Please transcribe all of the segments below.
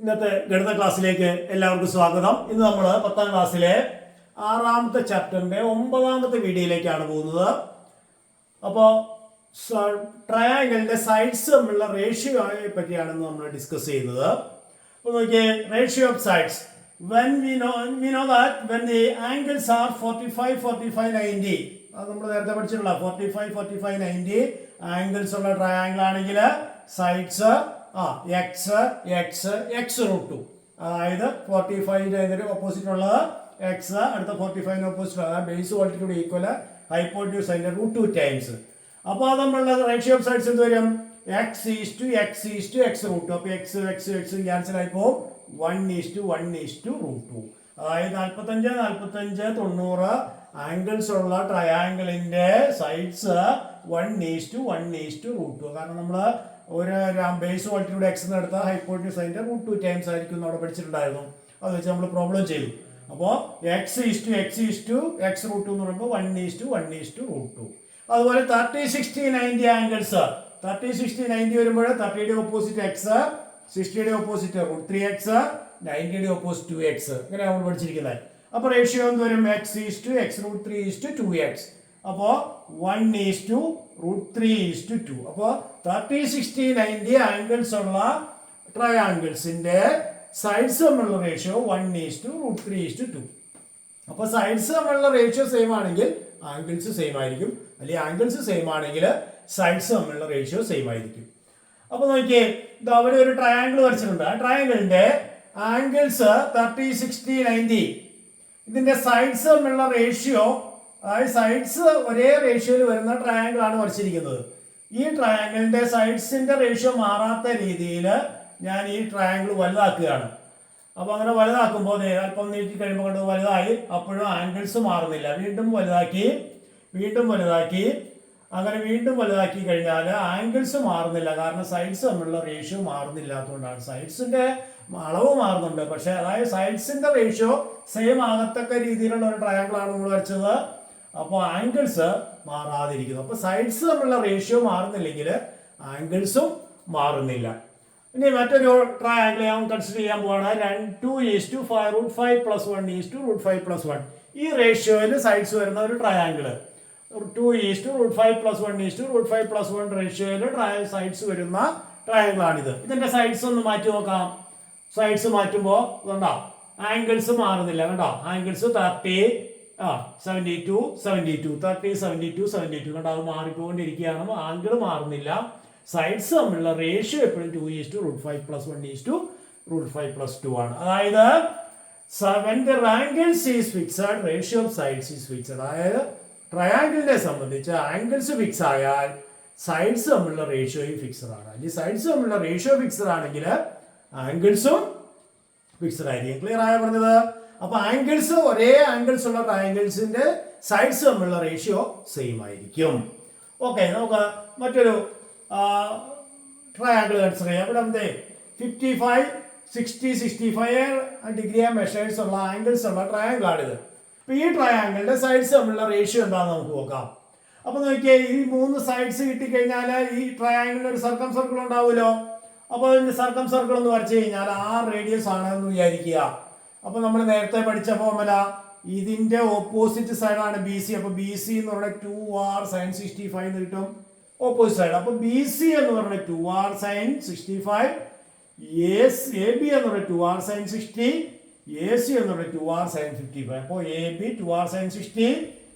ഇന്നത്തെ ഗണിത ക്ലാസ്സിലേക്ക് എല്ലാവർക്കും സ്വാഗതം. ഇന്ന് നമ്മൾ 10ാം ക്ലാസ്സിലെ 6ാമത്തെ ചാപ്റ്ററിന്റെ 9ാമത്തെ വീഡിയോയിലേക്കാണ് പോകുന്നത്. അപ്പോൾ ട്രയാങ്കിളിന്റെ സൈഡ്സ് തമ്മിലുള്ള റേഷ്യോയെ പറ്റിയാണ് നമ്മൾ ഡിസ്കസ് ചെയ്യുന്നത്. അപ്പോൾ നോക്കിയേ, ratio of sides when we know that when the angles are 45 45 90, അത് നമ്മൾ നേരത്തെ പഠിച്ചിട്ടുള്ള 45 45 90 ആംഗിൾസ് ഉള്ള ട്രയാങ്കിൾ ആണെങ്കിൽ സൈഡ്സ് x√2, അതായത് 45 ഓപ്പോസിറ്റ് ഉള്ളത് x, അടുത്ത 45 ഓപ്പോസിറ്റ് അതായത് ബേസ് വോൾട്ടിറ്റ്യൂഡ് ഈക്വൽ ഹൈപ്പോട്യൂസ് അതിന്റെ √2 ടൈംസ്. അപ്പോൾ അത് നമ്മളുടെ റേഷ്യോ ഓഫ് സൈഡ്സ് എന്ത് വരും? x:x:x√2. അപ്പോൾ x ക്യാൻസൽ ആയി പോകും. 1:1:√2. അതായത് 45 45 90 ആംഗിൾസ് ഉള്ള ട്രയാങ്കിളിന്റെ സൈഡ്സ് 1:1:√2. കാരണം നമ്മൾ ഒരു ബേസ് വോൾട്ടിറ്റ്യൂഡ് x എടുത്ത ഹൈപ്പോട്യൂസ് അതിന്റെ √2 ടൈംസ് ആയിരിക്കും അവിടെ പഠിച്ചിട്ടുണ്ടായിരുന്നു. അത് വെച്ച് നമ്മൾ പ്രോബ്ലം ചെയ്തു. അപ്പോൾ x:x:x√2 എന്ന് പറയുമ്പോൾ 1:1:√2. അതുപോലെ 30 60 90 ആംഗിൾസ് 30 60 90 വരുമ്പോൾ 30യുടെ ഓപ്പോസിറ്റ് x, 60യുടെ ഓപ്പോസിറ്റ് √3x, 90യുടെ ഓപ്പോസിറ്റ് 2x. ഇങ്ങനെ നമ്മൾ പഠിച്ചിരിക്കുന്നത്. അപ്പോൾ റേഷ്യോ എന്ന് വരും x:x√3:2x. അപ്പോൾ 1:√3:2. അപ്പോൾ 30 60 90 ആംഗിൾസ് ഉള്ള ട്രയാംഗിൾസിന്റെ സൈഡ്സ് തമ്മിലുള്ള റേഷ്യോ 1:√3:2. അപ്പോൾ സൈഡ്സ് തമ്മിലുള്ള റേഷ്യോ സെയിം ആണെങ്കിൽ ആംഗിൾസ് സെയിം ആയിരിക്കും, അല്ലെങ്കിൽ ആംഗിൾസ് സെയിം ആണെങ്കിൽ സൈഡ്സ് തമ്മിലുള്ള റേഷ്യോ സെയിം ആയിരിക്കും. അപ്പോൾ നോക്കിയേ, ഇത് അവിടെ ഒരു ട്രയാങ്കിൾ വരച്ചിട്ടുണ്ട്. ആ ട്രയാങ്കിളിന്റെ ആംഗിൾസ് 30 60 90, ഇതിന്റെ സൈഡ്സ് തമ്മിലുള്ള റേഷ്യോ, അതായത് സൈഡ്സ് ഒരേ റേഷ്യോയിൽ വരുന്ന ട്രയാങ്കിൾ ആണ് വരച്ചിരിക്കുന്നത്. ഈ ട്രയാങ്കിളിന്റെ സൈഡ്സിന്റെ റേഷ്യോ മാറാത്ത രീതിയിൽ ഞാൻ ഈ ട്രയാങ്കിൾ വലുതാക്കുകയാണ്. അപ്പോൾ അങ്ങനെ വലുതാക്കുമ്പോൾ അല്പം നീട്ടി കഴിയുമ്പോൾ കൊണ്ട് വലുതായി, അപ്പോഴും ആംഗിൾസ് മാറുന്നില്ല. വീണ്ടും വലുതാക്കി അങ്ങനെ വീണ്ടും വലുതാക്കി കഴിഞ്ഞാൽ ആംഗിൾസ് മാറുന്നില്ല. കാരണം സൈഡ്സ് തമ്മിലുള്ള റേഷ്യോ മാറുന്നില്ലാത്തതുകൊണ്ടാണ്. സൈഡ്സിന്റെ അളവ് മാറുന്നുണ്ട്, പക്ഷെ അതായത് സൈഡ്സിന്റെ റേഷ്യോ സെയിം ആകത്തക്ക രീതിയിലുള്ള ഒരു ട്രയാങ്കിൾ ആണ് നമ്മൾ വരച്ചത്. അപ്പോൾ ആംഗിൾസ് മാറാതിരിക്കുന്നു. അപ്പോൾ സൈഡ്സ് തമ്മിലുള്ള റേഷ്യോ മാറുന്നില്ലെങ്കിൽ ആംഗിൾസും മാറുന്നില്ല. ഇനി മറ്റൊരു ട്രയാങ്കിൾ ഞാൻ കൺസിഡർ ചെയ്യാൻ പോവാണ്. 2:5 √5 + 1:√5 + 1. ഈ റേഷ്യോയിൽ സൈഡ്സ് വരുന്ന ഒരു ട്രയാങ്കിൾ 2:5 + 1:√5 + 1 റേഷ്യോയിൽ സൈഡ്സ് വരുന്ന ട്രയാങ്കിൾ ആണിത്. ഇതിന്റെ സൈഡ്സ് ഒന്ന് മാറ്റി നോക്കാം. സൈഡ്സ് മാറ്റുമ്പോൾ കണ്ടോ, ആംഗിൾസ് മാറുന്നില്ല. കണ്ടോ, ആംഗിൾസ് 30 72 72 30 72 72 കണ്ടോ, അത് മാറിക്കൊണ്ടിരിക്കുകയാണ്. ആംഗിൾ മാറുന്നില്ല. സൈഡ്സ് തമ്മിലുള്ള റേഷ്യോ എപ്പോഴും 2:5 + 1:√5 + 2 ആണ്. അതായത് when the angles is fixed, ratio of sides is fixed. അതായത് ട്രയാങ്കിളിനെ സംബന്ധിച്ച് ആംഗിൾസ് ഫിക്സ് ആയാൽ സൈഡ്സ് തമ്മിലുള്ള റേഷ്യോയും ഫിക്സഡ് ആണ്. അല്ലെങ്കിൽ സൈഡ്സ് തമ്മിലുള്ള റേഷ്യോ ഫിക്സഡ് ആണെങ്കിൽ ആംഗിൾസും ഫിക്സഡ് ആയിരിക്കും. ക്ലിയർ ആയ പറഞ്ഞത്? അപ്പൊ ആംഗിൾസ് ഒരേ ആംഗിൾസ് ഉള്ള ട്രയാങ്കിൾസിന്റെ സൈഡ്സ് തമ്മിലുള്ള റേഷ്യോ സെയിം ആയിരിക്കും. ഓക്കെ, നമുക്ക് മറ്റൊരു ട്രയാങ്കിൾ കൺസിഡർ ചെയ്യാം. ഇവിടെ 55 60 65 ഡിഗ്രി മെഷേഴ്സ് ഉള്ള ആംഗിൾസ് ഉള്ള ട്രയാങ്കിൾ ആണിത്. അപ്പൊ ഈ ട്രയാങ്കിളിന്റെ സൈഡ്സ് തമ്മിലുള്ള റേഷ്യോ എന്താണെന്ന് നമുക്ക് നോക്കാം. അപ്പൊ നോക്കിയേ, ഈ 3 സൈഡ്സ് കിട്ടിക്കഴിഞ്ഞാൽ ഈ ട്രയാങ്കിളിന് ഒരു സർക്കം സർക്കിൾ ഉണ്ടാവുമല്ലോ. അപ്പോൾ ഇതിന്റെ സർക്കം സർക്കിൾ എന്ന് വരച്ചു കഴിഞ്ഞാൽ 6 റേഡിയസ് ആണെന്ന് വിചാരിക്കുക. അപ്പൊ നമ്മൾ നേരത്തെ പഠിച്ച ഫോർമുല, ഇതിന്റെ ഓപ്പോസിറ്റ് സൈഡാണ് BC. അപ്പൊ BC എന്ന് പറഞ്ഞാൽ 2r sin 65 എന്ന് കിട്ടും, ഓപ്പോസിറ്റ് സൈഡ്. അപ്പൊ BC എന്ന് പറഞ്ഞാൽ 2r sin 65, AB എന്ന് പറഞ്ഞാൽ 2r sin 60, AC എന്ന് പറഞ്ഞാൽ 2r sin 55. അപ്പോൾ AB 2r sin 60,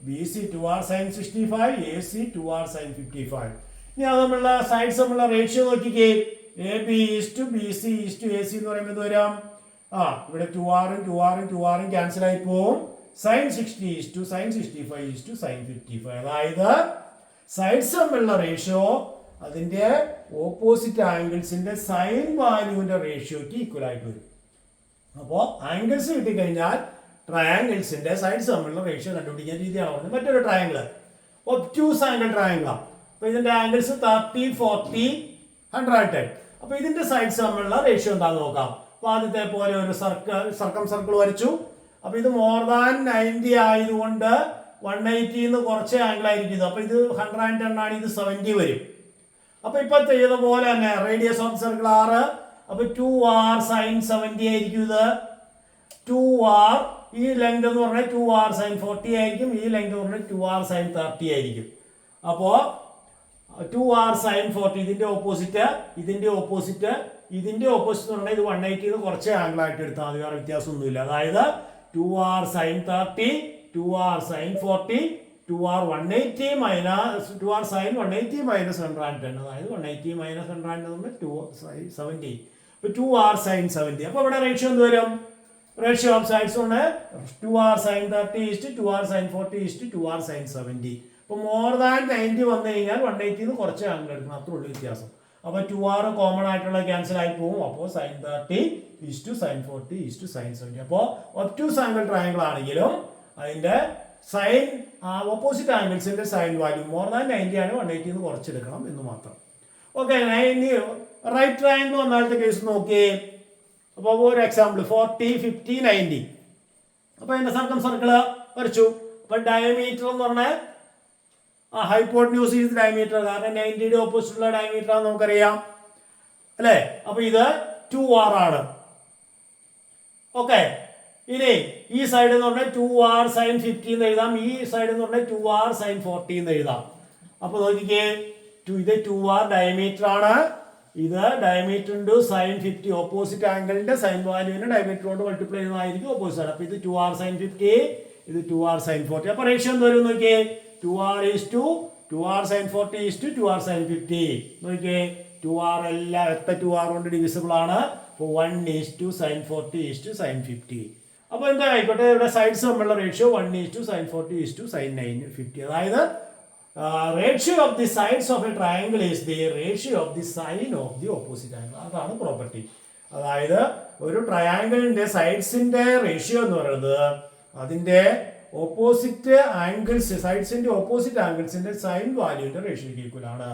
BC 2r sin 65, AC 2r sin 55. ഇനി അത് തമ്മിലുള്ള സൈഡ്സ് തമ്മിലുള്ള റേഷ്യോ നോക്കിക്കേ. AB to BC to AC എന്ന് പറയുമ്പോൾ എന്ത് വരാം? ഇവിടെ 2r ക്യാൻസൽ ആയി പോവും. sin 60 to sin 65 to sin 55. അതായത് സൈഡ്സ് തമ്മിലുള്ള റേഷ്യോ അതിന്റെ ഓപ്പോസിറ്റ് ആംഗിൾസിന്റെ സൈൻ വാല്യൂവിന്റെ റേഷ്യോക്ക് ഈക്വൽ ആയിട്ട് വരും. അപ്പോൾ ആംഗിൾസ് കിട്ടിക്കഴിഞ്ഞാൽ ട്രയാംഗിൾസിന്റെ സൈഡ്സ് തമ്മിലുള്ള റേഷ്യോ കണ്ടുപിടിക്കാൻ രീതിയാണ് പറഞ്ഞത്. മറ്റൊരു ട്രയാങ്കിൾ ഒബ്റ്റ്യൂസ് ആംഗിൾ ട്രയാങ്കിളാണ്. അപ്പൊ ഇതിന്റെ ആംഗിൾസ് 30 40 110. അപ്പൊ ഇതിന്റെ സൈഡ്സ് തമ്മിലുള്ള റേഷ്യോ എന്താണെന്ന് നോക്കാം. അപ്പൊ ആദ്യത്തെ പോലെ ഒരു സർക്കം സർക്കിൾ വരച്ചു. അപ്പൊ ഇത് മോർ ദാൻ 90 ആയതുകൊണ്ട് 180 കുറച്ച് ആംഗിൾ ആയിരിക്കും. അപ്പൊ ഇത് 110 ആണ്, ഇത് 70 വരും. അപ്പൊ ഇപ്പൊ ചെയ്ത പോലെ തന്നെ റേഡിയസ് ഓഫ് സർക്കിൾ 6, അപ്പോൾ 2r sin 70 ആയിരിക്കും ഇത്. 2r ഈ ലെങ്ത് എന്ന് പറഞ്ഞാൽ 2r sin 40 ആയിരിക്കും. ഈ ലെങ്ത് എന്ന് പറഞ്ഞാൽ 2r sin 30 ആയിരിക്കും. അപ്പോൾ 2r sin 40 ഇതിന്റെ ഓപ്പോസിറ്റ് എന്ന് പറഞ്ഞാൽ ഇത് 180 കുറച്ച് ആംഗിൾ ആയിട്ട് എടുത്താൽ മതി, വേറെ വ്യത്യാസമൊന്നുമില്ല. അതായത് 2r sin 30, 2r sin 40, 2r sin 180 minus 110, അതായത് 180 minus 110 270. അപ്പോൾ 2r sin 70. അപ്പോൾ ഇവിടെ റേഷ്യോ എന്ത് വരും? റേഷ്യോ ഓഫ് സൈഡ്സ് ഉണ്ട് 2r sin 30 is to 2r sin 40 is to 2r sin 70. അപ്പോൾ മോർ ദാൻ 90 വന്നു കഴിഞ്ഞാൽ 180 കുറച്ച് ആംഗിൾ എടുക്കണം, അത്രേ ഉള്ളൂ വ്യത്യാസം. അപ്പോൾ 2r കോമൺ ആയിട്ടുള്ള ക്യാൻസൽ ആയി പോകും. അപ്പോൾ sin 30 is to sin 40 is to sin 70. അപ്പോൾ ഒബ്റ്റ്യൂസ് ആംഗിൾ ട്രയാംഗിൾ ആണെങ്കിലും അതിന്റെ സൈൻ ഓപ്പോസിറ്റ് ആംഗിൾസിന്റെ സൈൻ വാല്യൂ മോർ ദാൻ 90 ആണ്, 180 കുറച്ചെടുക്കണം എന്ന് മാത്രം. ഓക്കെ, ഇനി റൈറ്റ് ട്രയാംഗിൾ ഒന്നാമത്തെ കേസ് നോക്കിയേ. അപ്പോൾ ഒരു എക്സാമ്പിൾ 40, 50, 90. അപ്പോൾ അതിന്റെ സർക്കം സർക്കിള് വരച്ചു. അപ്പോൾ ഡയമീറ്റർ എന്ന് പറഞ്ഞാൽ ഹൈപ്പോട്ടന്യൂസ് ഈസ് ഡയമീറ്റർ, കാരണം 90യുടെ ഓപ്പോസിറ്റ് ഉള്ള ഡയമീറ്റർ ആണെന്ന് നമുക്കറിയാം അല്ലേ. അപ്പൊ ഇത് 2r ആണ്. ഓക്കെ, ഇനി ഈ സൈഡ് എന്ന് പറഞ്ഞാൽ 2r sin 50 എന്ന് എഴുതാം, ഈ സൈഡ് എന്ന് പറഞ്ഞാൽ 2r sin 40 എന്ന് എഴുതാം. അപ്പൊ നോക്കിക്കേ, ഇത് 2r ഡയമീറ്റർ ആണ്, ഇത് ഡയമീറ്റർ ഇൻറ്റു sin 50, ഓപ്പോസിറ്റ് ആംഗിളിന്റെ സൈൻ വാല്യൂവിനെ ഡയമീറ്റർ കൊണ്ട് മൾട്ടിപ്ലൈ ചെയ്യുന്നതായിരിക്കും ഓപ്പോസിറ്റ് ആണ്. അപ്പൊ ഇത് 2r sin 50, ഇത് 2r sin 40. അപ്പൊ റേഷ്യോ എന്ത് വരും നോക്കിയേ, 2r is to 2r sin 40 is to 2r sin 50. നോക്കിയേ, 2r എല്ലാം എത്ര 2r കൊണ്ട് ഡിവിസിബിൾ ആണ്. അപ്പോൾ 1 is to sin 40 is to sin 50. അപ്പോൾ എന്താ ആയിക്കോട്ടെ, ഇവിടെ സൈഡ്സ് തമ്മിലുള്ള ratio 1 is to sin 40 is to sin 50. അതായത് ratio of the sides of a triangle is the ratio of the sine of the opposite angle. അതാണ് property. അതായത് ഒരു ട്രയാംഗിളിന്റെ സൈഡ്സിന്റെ റേഷ്യോ എന്ന് പറയുന്നത് അതിന്റെ ഓപ്പോസിറ്റ് ആംഗിൾസ്, സൈഡ്സിന്റെ ഓപ്പോസിറ്റ് ആംഗിൾസിന്റെ സൈൻ വാല്യൂന്റെ റേഷ്യോയ്ക്ക് ഈക്വൽ ആണ്.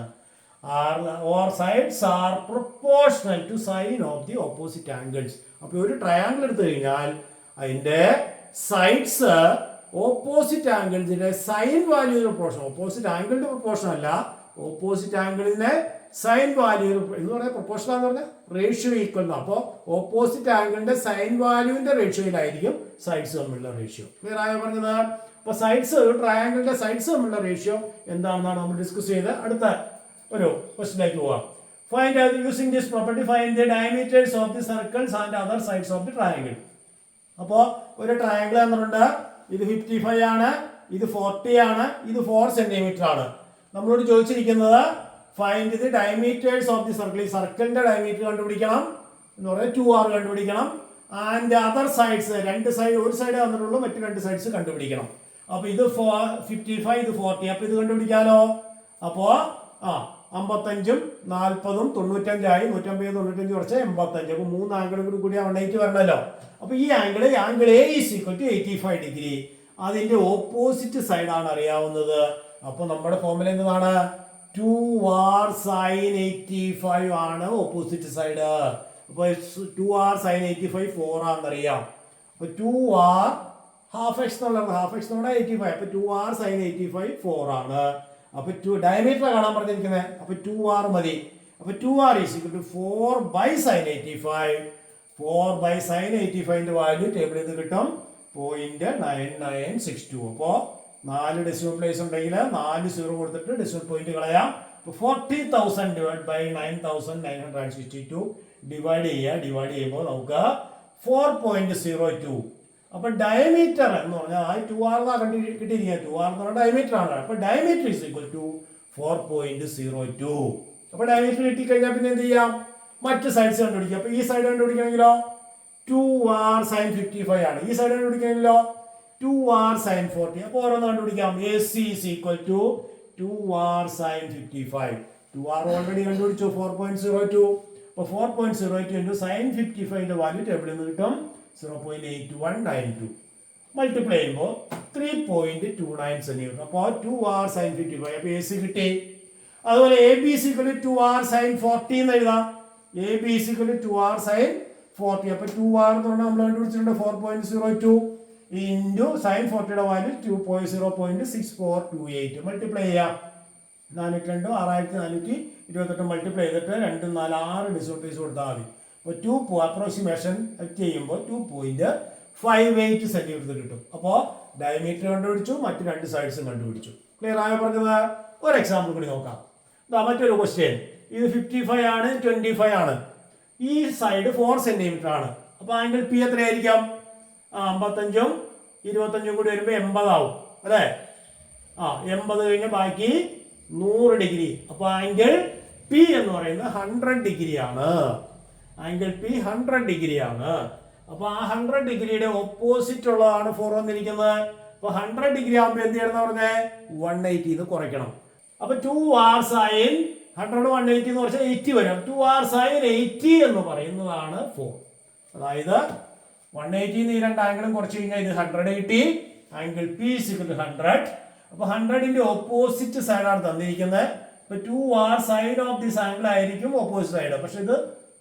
Or sides are proportional to sine of the opposite angles. അപ്പോൾ ഒരു ട്രയാംഗിൾ എടുത്തു കഴിഞ്ഞാൽ അതിന്റെ സൈഡ്സ് ഓപ്പോസിറ്റ് ആംഗിൾസിന്റെ സൈൻ വാല്യൂ പ്രൊപ്പോർഷൻ, ഓപ്പോസിറ്റ് ആംഗിളിന്റെ പ്രൊപ്പോർഷൻ അല്ല, ഓപ്പോസിറ്റ് ആംഗിളിന്റെ സൈൻ വാല്യൂ എന്ന് പറഞ്ഞാൽ പ്രൊപ്പോർഷൻ എന്ന് പറഞ്ഞാൽ റേഷ്യോ ഈക്വൽ. അപ്പോൾ ഓപ്പോസിറ്റ് ആംഗിളിന്റെ സൈൻ വാല്യൂവിന്റെ റേഷ്യോയിലായിരിക്കും സൈഡ്സ് തമ്മിലുള്ള റേഷ്യോ. ക്ലിയർ ആയോ പറഞ്ഞത്? അപ്പൊ സൈഡ്സ്, ഒരു ട്രയാംഗിളിന്റെ സൈഡ്സ് തമ്മിലുള്ള റേഷ്യോ എന്താണെന്നാണ് നമ്മൾ ഡിസ്കസ് ചെയ്ത് അടുത്ത ഒരു ക്വസ്റ്റിലേക്ക് പോവാം. Find using this property find the diameters of the circles and other sides of the triangle. അപ്പോൾ ഒരു ട്രയാംഗിൾ എന്നുണ്ട്, ഇത് 55 ആണ്, ഇത് 40 ആണ്, ഇത് 4 സെന്റിമീറ്റർ ആണ്. നമ്മളോട് ചോദിച്ചിരിക്കുന്നത് find the diameters of the circle. ഈ സർക്കിളിന്റെ ഡയമീറ്റർ കണ്ടുപിടിക്കണം എന്ന് പറഞ്ഞാൽ 2r കണ്ടുപിടിക്കണം. ആൻഡ് അതർ സൈഡ്സ്, രണ്ട് സൈഡ്, ഒരു സൈഡ് വന്നിട്ടുള്ളൂ, മറ്റു രണ്ട് സൈഡ്സ് കണ്ടുപിടിക്കണം. അപ്പൊ ഇത് 55, ഇത് 40. അപ്പൊ ഇത് കണ്ടുപിടിക്കാലോ. അപ്പോ 55ഉം 40ഉം 95 ആയി. 150 95 കുറച്ച് 85. അപ്പൊ 3 ആംഗിളും കൂടി 180 വരണല്ലോ. അപ്പൊ ഈ angle A is equal to 85 degree. അതിന്റെ ഓപ്പോസിറ്റ് സൈഡാണ് അറിയാവുന്നത്. അപ്പൊ നമ്മുടെ ഫോർമുല എന്താണ്? 2r sin 85 ആണ് ഓപ്പോസിറ്റ് സൈഡ്. അപ്പൊ 2r sin 85 4 ആണെന്നറിയാം. അപ്പൊ 2r ഹാഫ് എക്സ് എന്നുള്ളത്, ഹാഫ് എക്സ് നമ്മുടെ 85. അപ്പൊ 2r sin 85 4 ആണ്. അപ്പൊ ഡയമീറ്റർ കാണാൻ പറഞ്ഞിരിക്കുന്നത്. അപ്പൊ 2r മതി. അപ്പൊ 2r is equal to 4 by sin 85. 4 by sin 85ന്റെ വാല്യൂ ടേബിളിൽ നിന്ന് കിട്ടും 0.9962. അപ്പോ 4 ഡെസിമൽ പ്ലേസ് ഉണ്ടെങ്കിൽ 4 0 കൊടുത്തിട്ട് ഡെസിമൽ പോയിന്റ് കളയാം. 40,000 ഡിവൈഡ് ബൈ 9,962 ഡിവൈഡ് ചെയ്യുമ്പോൾ നമുക്ക് 4.02. അപ്പൊ ഡയമീറ്റർ എന്ന് പറഞ്ഞാൽ 2r കിട്ടിയിരിക്കുക. 2r എന്ന് പറഞ്ഞാൽ ഡയമീറ്റർ ആണ്. അപ്പൊ ഡയമീറ്റർ ഈസ് ഈക്വൽ ടു 4.02. അപ്പൊ ഡയമീറ്റർ കിട്ടിക്കഴിഞ്ഞാൽ പിന്നെ എന്ത് ചെയ്യാം? മറ്റ് സൈഡ്സ് കണ്ടുപിടിക്കുക. അപ്പൊ ഈ സൈഡ് കണ്ടുപിടിക്കണമെങ്കിലോ 2r sin 55 ആണ്. ഈ സൈഡ് കണ്ടുപിടിക്കണമെങ്കിലോ 2r sin 40. അപ്പോൾ ഓരോന്ന് കണ്ടുപിടിക്കാം. AC is equal to 2r sin 55. 2r already കണ്ടുപിടിച്ചു 4.02. അപ്പോൾ 4.02 into sin 55ന്റെ വാല്യൂ ടേബിളിൽ നിന്ന് കിട്ടും 0.8192. മൾട്ടിപ്ലൈ ചെയ്യുമ്പോൾ 3.29 സെന്റിമീറ്റർ. അപ്പോൾ 2r sin 55. അപ്പോൾ AC കിട്ടി. അതുപോലെ AB is equal to 2r sin 40 എന്ന് എഴുതാം. AB is equal to 2r sin 40. അപ്പോൾ 2r എന്ന് പറഞ്ഞാൽ നമ്മൾ കണ്ടുപിടിച്ചിട്ടുണ്ട് 4.02 ഇൻറ്റു സൈൻ 40യുടെ വാല്യൂ 0.6428. മൾട്ടിപ്ലൈ ചെയ്യാം. 402 6428 മൾട്ടിപ്ലൈ ചെയ്തിട്ട് 2 4 6 ഡെസിമൽ പ്ലേസ് കൊടുത്താൽ മതി. അപ്പോൾ 2 അപ്രോക്സിമേഷൻ ചെയ്യുമ്പോൾ 2.58 സെന്റിമീറ്റർ കിട്ടും. അപ്പോൾ ഡയമീറ്റർ കണ്ടുപിടിച്ചു, മറ്റു രണ്ട് സൈഡ്സും കണ്ടുപിടിച്ചു. ക്ലിയർ ആയോ പറഞ്ഞത്? ഒരു എക്സാമ്പിൾ കൂടി നോക്കാം. മറ്റൊരു ക്വസ്റ്റ്യൻ. ഇത് 55 ആണ്, 25 ആണ്. ഈ സൈഡ് 4 സെന്റിമീറ്റർ ആണ്. അപ്പോൾ ആംഗിൾ പി എത്രയായിരിക്കാം? 55ഉം 25ഉം കൂടി വരുമ്പോൾ 80 ആവും അല്ലേ? 80 കഴിഞ്ഞാൽ ബാക്കി 100 ഡിഗ്രി. അപ്പോൾ ആംഗിൾ പി എന്ന് പറയുന്നത് 100 ഡിഗ്രിയാണ്. ആംഗിൾ പി 100 ഡിഗ്രിയാണ്. അപ്പൊ ആ 100 ഡിഗ്രിയുടെ ഓപ്പോസിറ്റ് ഉള്ളതാണ് 4 വന്നിരിക്കുന്നത്. അപ്പൊ 100 ഡിഗ്രി ആകുമ്പോൾ എന്ത് ചെയ്യണം പറഞ്ഞേ? 180 കുറയ്ക്കണം. അപ്പൊ 2r sin 100 180 എന്ന് പറഞ്ഞാൽ 80 വരും. 2r sin 80 എന്ന് പറയുന്നതാണ് 4. അതായത് 180 ഈ രണ്ട് ആംഗിളും കുറച്ച് കഴിഞ്ഞാൽ ഇത് 100 കിട്ടി. Angle P = 100. അപ്പൊ 100ന്റെ ഓപ്പോസിറ്റ് സൈഡാണ് തന്നിരിക്കുന്നത്. ഇപ്പൊ 2r sine of this angle ആയിരിക്കും ഓപ്പോസിറ്റ് സൈഡ്. പക്ഷെ ഇത്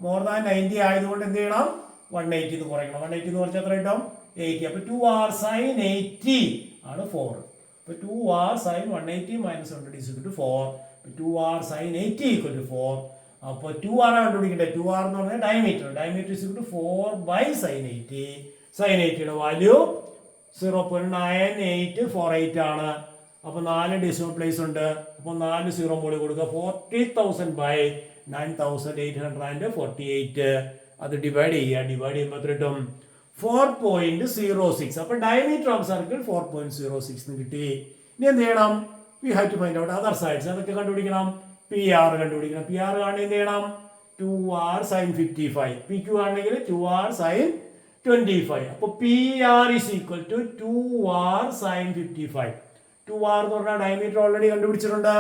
മോർ ദാൻ 90 ആയതുകൊണ്ട് എന്ത് ചെയ്യണം? 180 കുറയ്ക്കണം. 180 എന്ന് പറഞ്ഞാൽ എത്ര കിട്ടും? 80. അപ്പൊ 2r sin 80 ആണ് 4. അപ്പൊ 2r sin 180 - 100 = 4. 2r sin 80 = 4. അപ്പോൾ 2r കണ്ടുപിടിക്കട്ടെ. 2r എന്ന് പറഞ്ഞാൽ ഡയമീറ്റർ. Diameter = 4/sin 80. sin 80യുടെ വാല്യൂ 0.9848 ആണ്. അപ്പൊ 4 ഡെസിമൽ പ്ലേസ് ഉണ്ട്. അപ്പൊ 4 0 മോളിൽ കൊടുക്കുക. 40,000/9848. അത് ഡിവൈഡ് ചെയ്യുക. ഡിവൈഡ് ചെയ്യുമ്പോൾ എത്ര കിട്ടും? 4.06. അപ്പൊ ഡയമീറ്റർ ഓഫ് സർക്കിൾ 4.06 എന്ന് കിട്ടി. ഇനി എന്ത് ചെയ്യണം? We have to find out other sides. അതൊക്കെ കണ്ടുപിടിക്കണം. PR കണ്ടുപിടിക്കണം. PR കാണുന്നത് എന്ത് ചെയ്യണം? 2r sin 55. PQ ആണെങ്കിൽ 2r sin 25. അപ്പൊ PR = 2r sin 55. 2r എന്ന് പറഞ്ഞാൽ ഡയമീറ്റർ ഓൾറെഡി കണ്ടുപിടിച്ചിട്ടുണ്ട്.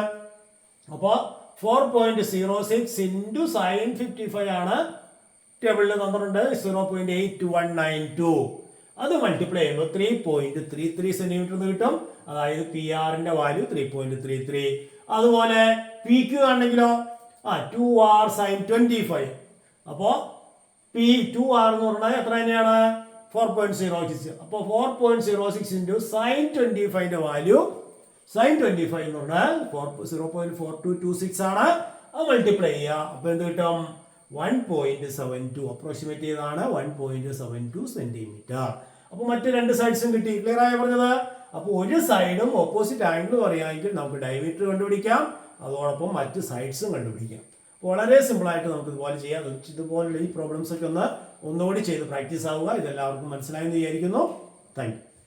അപ്പോൾ 4.06 into sin 55 ആണ് ടേബിളിൽ തന്നിട്ടുണ്ട്. 0.8192. അത് മൾട്ടിപ്ലൈ ചെയ്യുമ്പോൾ 3.33 സെന്റിമീറ്റർ എന്ന് കിട്ടും. അതായത് PR-ന്റെ വാല്യൂ 3.33. അതുപോലെ PQ ആണെങ്കിലോ 2r sin 25. അപ്പോൾ 2r എന്ന് പറഞ്ഞാൽ എത്ര തന്നെയാണ്? 4.06. അപ്പോൾ 4.06 into sin 25ന്റെ വാല്യൂ sin 25 എന്ന് പറഞ്ഞാൽ 0.4226 ആണ്. അത് മൾട്ടിപ്ലൈ ചെയ്യുക. അപ്പോൾ എന്ത് കിട്ടും? 1.72. അപ്രോക്സിമേറ്റ് ചെയ്താണ് 1.72 സെന്റിമീറ്റർ. അപ്പോൾ മറ്റു രണ്ട് സൈഡ്സും കിട്ടി. ക്ലിയർ ആയി പറഞ്ഞത്? അപ്പോൾ ഒരു സൈഡും ഓപ്പോസിറ്റ് ആംഗിളും അറിയാമെങ്കിൽ നമുക്ക് ഡയമീറ്റർ കണ്ടുപിടിക്കാം. അതോടൊപ്പം മറ്റ് സൈഡ്സും കണ്ടുപിടിക്കാം. വളരെ സിമ്പിൾ ആയിട്ട് നമുക്ക് ഇതുപോലെ ചെയ്യാം. ഇതുപോലുള്ള ഈ പ്രോബ്ലംസ് ഒക്കെ ഒന്നുകൂടി ചെയ്ത് പ്രാക്ടീസ് ആവുക. ഇതെല്ലാവർക്കും മനസ്സിലായെന്ന് വിചാരിക്കുന്നു. Thank you.